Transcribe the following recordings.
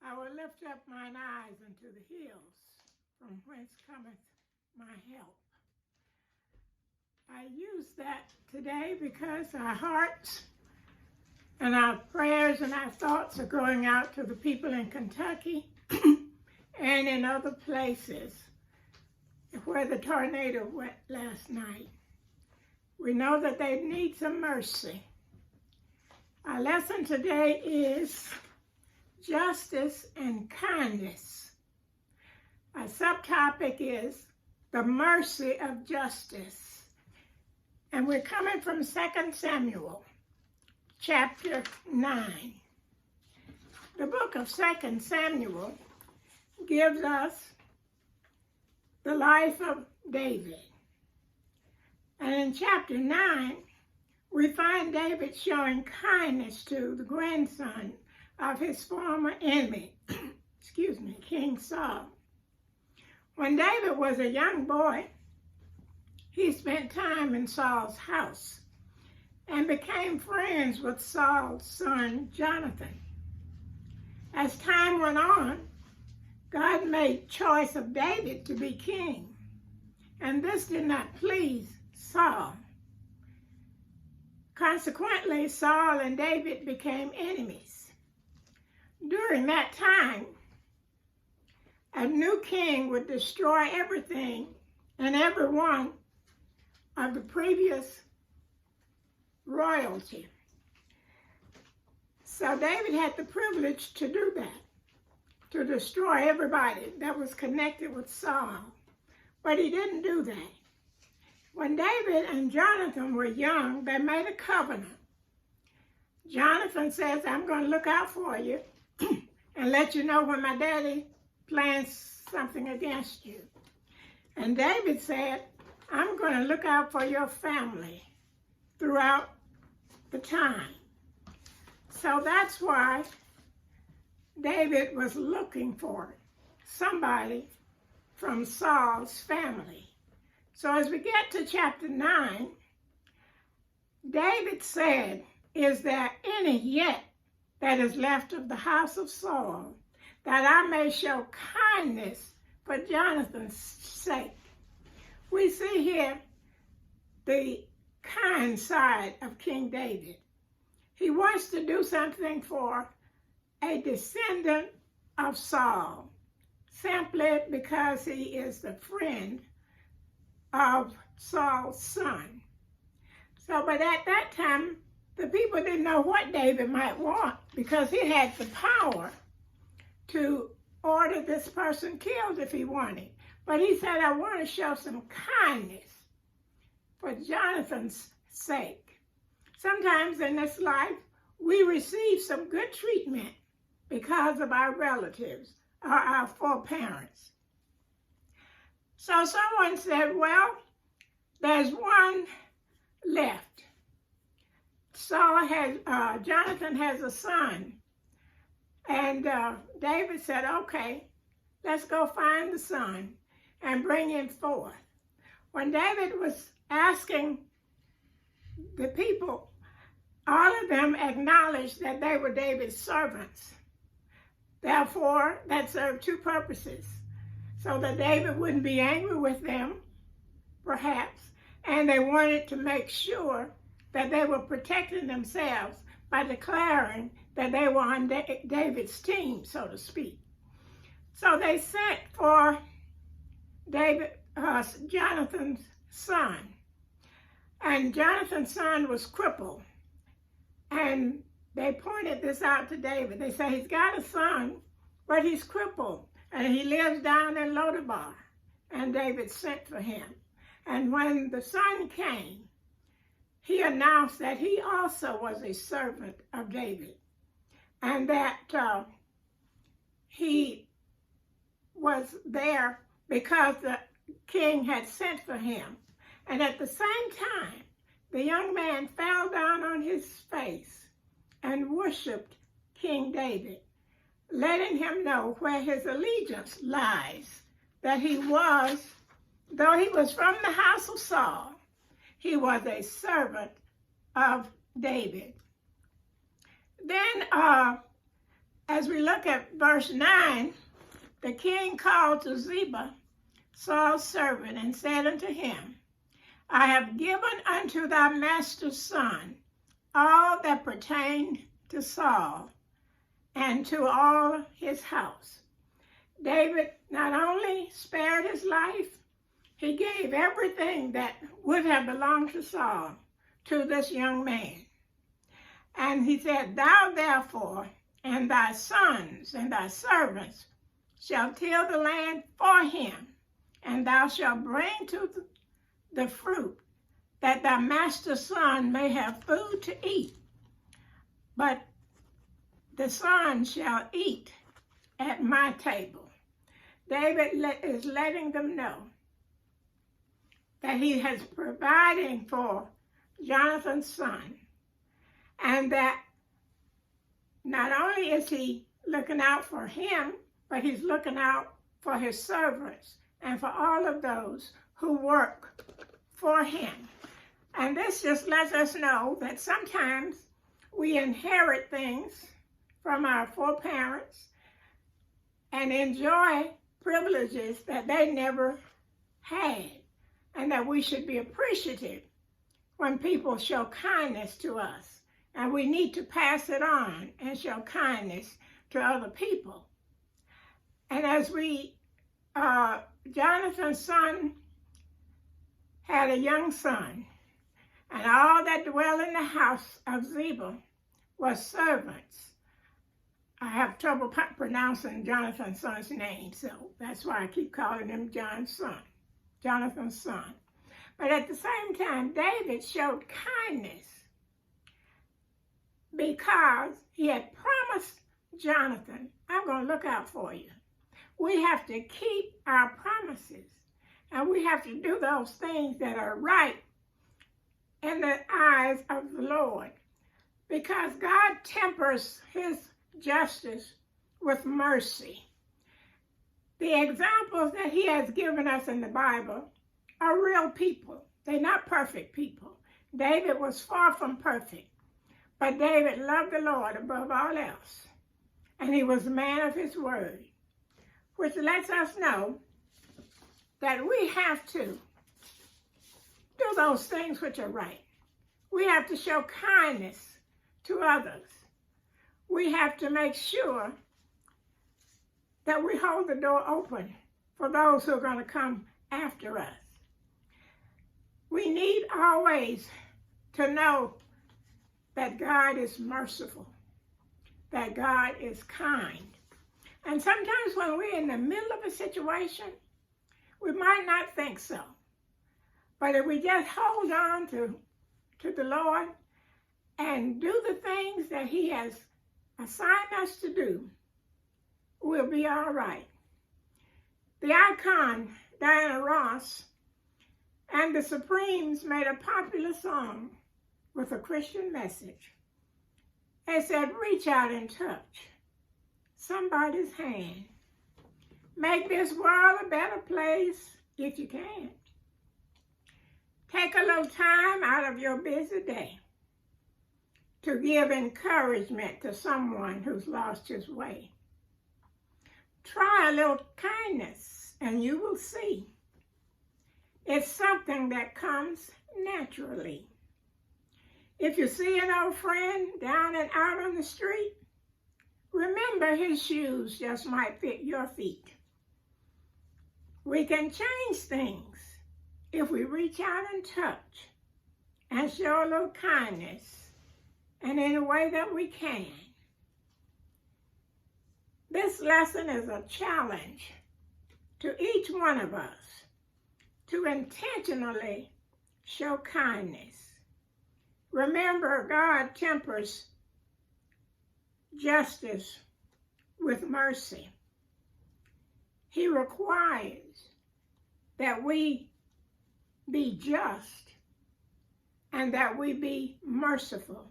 I will lift up mine eyes unto the hills, from whence cometh my help. I use that today because our hearts and our prayers and our thoughts are going out to the people in Kentucky and in other places where the tornado went last night. We know that they need some mercy. Our lesson today is justice and kindness. Our subtopic is the mercy of justice. And we're coming from 2 Samuel, chapter 9. The book of 2 Samuel gives us the life of David. And in chapter 9, we find David showing kindness to the grandson of his former enemy, King Saul. When David was a young boy, he spent time in Saul's house and became friends with Saul's son, Jonathan. As time went on, God made choice of David to be king, and this did not please Saul. Consequently, Saul and David became enemies. During that time, a new king would destroy everything and everyone of the previous royalty. So David had the privilege to do that, to destroy everybody that was connected with Saul. But he didn't do that. When David and Jonathan were young, they made a covenant. Jonathan says, I'm going to look out for you and let you know when my daddy plans something against you. And David said, I'm going to look out for your family throughout the time. So that's why David was looking for somebody from Saul's family. So as we get to chapter 9, David said, is there any yet that is left of the house of Saul, that I may show kindness for Jonathan's sake? We see here the kind side of King David. He wants to do something for a descendant of Saul, simply because he is the friend of Saul's son. So, but at that time, the people didn't know what David might want because he had the power to order this person killed if he wanted. But he said, I want to show some kindness for Jonathan's sake. Sometimes in this life, we receive some good treatment because of our relatives or our foreparents. So someone said, well, there's one left. Jonathan has a son. And David said, okay, let's go find the son and bring him forth. When David was asking the people, all of them acknowledged that they were David's servants. Therefore, that served two purposes. So that David wouldn't be angry with them, perhaps, and they wanted to make sure that they were protecting themselves by declaring that they were on David's team, so to speak. So they sent for Jonathan's son, and Jonathan's son was crippled, and they pointed this out to David. They said, he's got a son, but he's crippled. And he lives down in Lodabar. And David sent for him. And when the son came, he announced that he also was a servant of David. And that he was there because the king had sent for him. And at the same time, the young man fell down on his face and worshiped King David, letting him know where his allegiance lies, that he was, though he was from the house of Saul, he was a servant of David. Then as we look at verse 9, the king called to Ziba, Saul's servant, and said unto him, I have given unto thy master's son all that pertained to Saul and to all his house. David not only spared his life, he gave everything that would have belonged to Saul to this young man. And he said, Thou therefore and thy sons and thy servants shall till the land for him, and thou shalt bring to the fruit, that thy master's son may have food to eat. But the son shall eat at my table. David is letting them know that he has providing for Jonathan's son, and that not only is he looking out for him, but he's looking out for his servants and for all of those who work for him. And this just lets us know that sometimes we inherit things from our foreparents and enjoy privileges that they never had, and that we should be appreciative when people show kindness to us. And we need to pass it on and show kindness to other people. And as Jonathan's son had a young son, and all that dwell in the house of Ziba was servants. I have trouble pronouncing Jonathan's son's name, so that's why I keep calling him Jonathan's son. But at the same time, David showed kindness because he had promised Jonathan, I'm going to look out for you. We have to keep our promises, and we have to do those things that are right in the eyes of the Lord, because God tempers his justice with mercy. The examples that he has given us in the Bible are real people. They're not perfect people. David was far from perfect, but David loved the Lord above all else, and he was a man of his word, which lets us know that we have to do those things which are right. We have to show kindness to others. We have to make sure that we hold the door open for those who are going to come after us. We need always to know that God is merciful, that God is kind. And sometimes when we're in the middle of a situation, we might not think so. But if we just hold on to the Lord and do the things that he has assigned us to do, we'll be all right. The icon, Diana Ross, and the Supremes made a popular song with a Christian message. They said, reach out and touch somebody's hand. Make this world a better place if you can. Take a little time out of your busy day to give encouragement to someone who's lost his way. Try a little kindness and you will see. It's something that comes naturally. If you see an old friend down and out on the street, remember his shoes just might fit your feet. We can change things if we reach out and touch and show a little kindness and in a way that we can. This lesson is a challenge to each one of us to intentionally show kindness. Remember, God tempers justice with mercy. He requires that we be just and that we be merciful.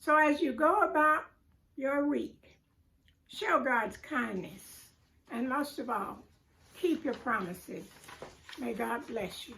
So as you go about your week, show God's kindness, and most of all, keep your promises. May God bless you.